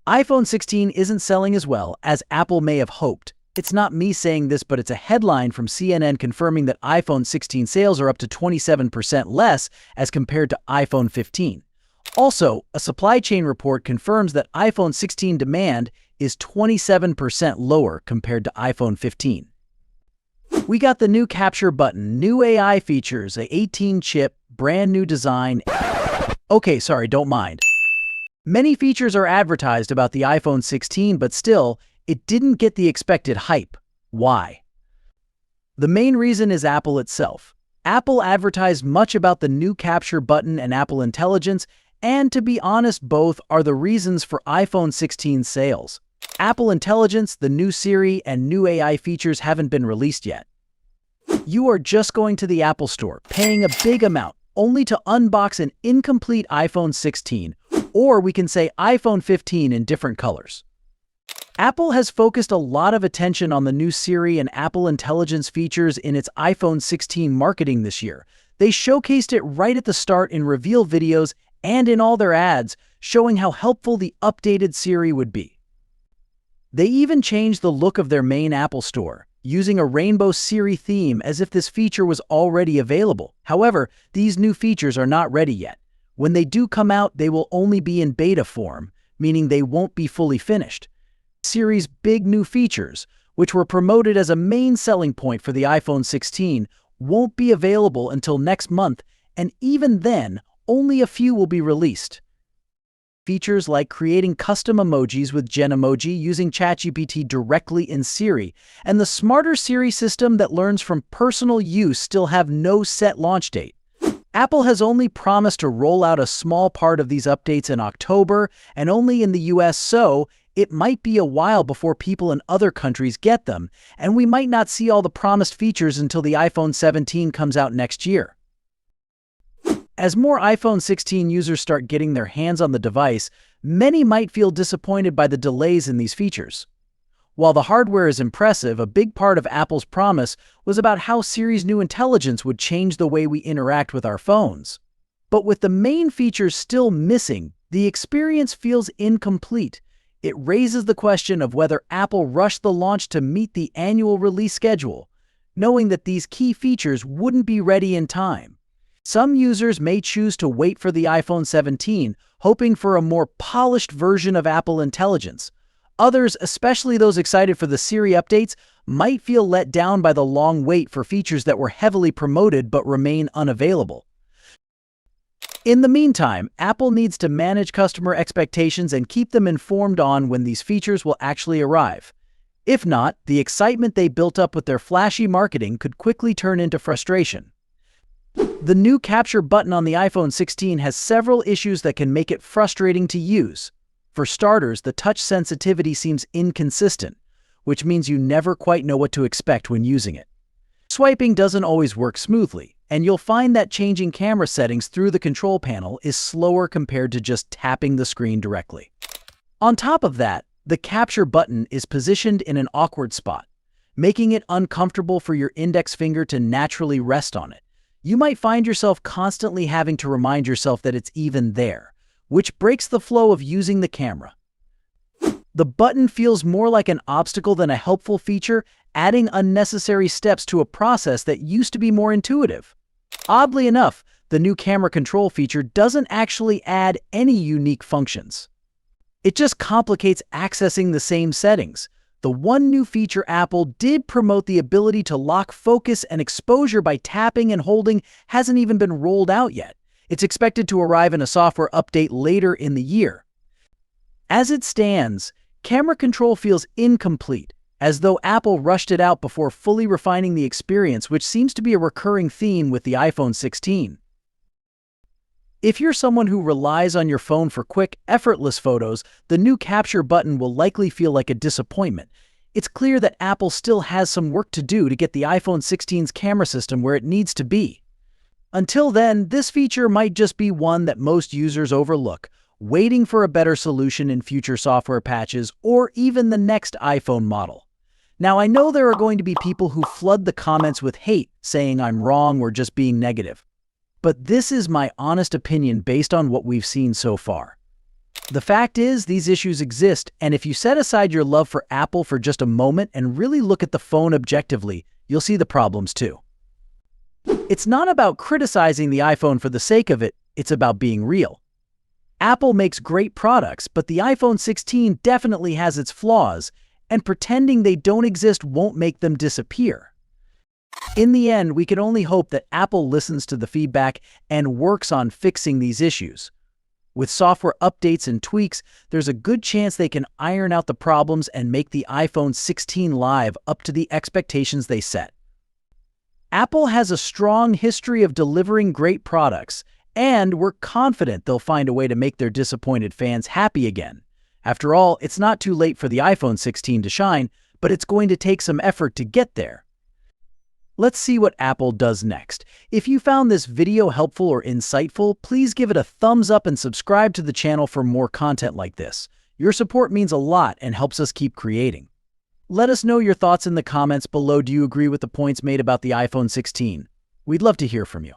iPhone 16 isn't selling as well as Apple may have hoped. It's not me saying this, but it's a headline from CNN confirming that iPhone 16 sales are up to 27% less as compared to iPhone 15. Also, a supply chain report confirms that iPhone 16 demand is 27% lower compared to iPhone 15. We got the new capture button, new AI features, a 18-chip, brand new design. Okay, sorry, don't mind. Many features are advertised about the iPhone 16, but still, it didn't get the expected hype. Why? The main reason is Apple itself. Apple advertised much about the new capture button and Apple Intelligence, and to be honest, both are the reasons for iPhone 16 sales. Apple Intelligence, the new Siri, and new AI features haven't been released yet. You are just going to the Apple Store, paying a big amount, only to unbox an incomplete iPhone 16, or we can say iPhone 15 in different colors. Apple has focused a lot of attention on the new Siri and Apple Intelligence features in its iPhone 16 marketing this year. They showcased it right at the start in reveal videos and in all their ads, showing how helpful the updated Siri would be. They even changed the look of their main Apple Store, using a rainbow Siri theme as if this feature was already available. However, these new features are not ready yet. When they do come out, they will only be in beta form, meaning they won't be fully finished. Siri's big new features, which were promoted as a main selling point for the iPhone 16, won't be available until next month, and even then, only a few will be released. Features like creating custom emojis with Gen-emoji using ChatGPT directly in Siri, and the smarter Siri system that learns from personal use still have no set launch date. Apple has only promised to roll out a small part of these updates in October, and only in the US, so it might be a while before people in other countries get them, and we might not see all the promised features until the iPhone 17 comes out next year. As more iPhone 16 users start getting their hands on the device, many might feel disappointed by the delays in these features. While the hardware is impressive, a big part of Apple's promise was about how Siri's new intelligence would change the way we interact with our phones. But with the main features still missing, the experience feels incomplete. It raises the question of whether Apple rushed the launch to meet the annual release schedule, knowing that these key features wouldn't be ready in time. Some users may choose to wait for the iPhone 17, hoping for a more polished version of Apple Intelligence. Others, especially those excited for the Siri updates, might feel let down by the long wait for features that were heavily promoted but remain unavailable. In the meantime, Apple needs to manage customer expectations and keep them informed on when these features will actually arrive. If not, the excitement they built up with their flashy marketing could quickly turn into frustration. The new capture button on the iPhone 16 has several issues that can make it frustrating to use. For starters, the touch sensitivity seems inconsistent, which means you never quite know what to expect when using it. Swiping doesn't always work smoothly, and you'll find that changing camera settings through the control panel is slower compared to just tapping the screen directly. On top of that, the capture button is positioned in an awkward spot, making it uncomfortable for your index finger to naturally rest on it. You might find yourself constantly having to remind yourself that it's even there, which breaks the flow of using the camera. The button feels more like an obstacle than a helpful feature, adding unnecessary steps to a process that used to be more intuitive. Oddly enough, the new camera control feature doesn't actually add any unique functions. It just complicates accessing the same settings. The one new feature Apple did promote, the ability to lock focus and exposure by tapping and holding, hasn't even been rolled out yet. It's expected to arrive in a software update later in the year. As it stands, camera control feels incomplete, as though Apple rushed it out before fully refining the experience, which seems to be a recurring theme with the iPhone 16. If you're someone who relies on your phone for quick, effortless photos, the new capture button will likely feel like a disappointment. It's clear that Apple still has some work to do to get the iPhone 16's camera system where it needs to be. Until then, this feature might just be one that most users overlook, waiting for a better solution in future software patches or even the next iPhone model. Now, I know there are going to be people who flood the comments with hate, saying I'm wrong or just being negative. But this is my honest opinion based on what we've seen so far. The fact is, these issues exist, and if you set aside your love for Apple for just a moment and really look at the phone objectively, you'll see the problems too. It's not about criticizing the iPhone for the sake of it, it's about being real. Apple makes great products, but the iPhone 16 definitely has its flaws, and pretending they don't exist won't make them disappear. In the end, we can only hope that Apple listens to the feedback and works on fixing these issues. With software updates and tweaks, there's a good chance they can iron out the problems and make the iPhone 16 live up to the expectations they set. Apple has a strong history of delivering great products, and we're confident they'll find a way to make their disappointed fans happy again. After all, it's not too late for the iPhone 16 to shine, but it's going to take some effort to get there. Let's see what Apple does next. If you found this video helpful or insightful, please give it a thumbs up and subscribe to the channel for more content like this. Your support means a lot and helps us keep creating. Let us know your thoughts in the comments below. Do you agree with the points made about the iPhone 16? We'd love to hear from you.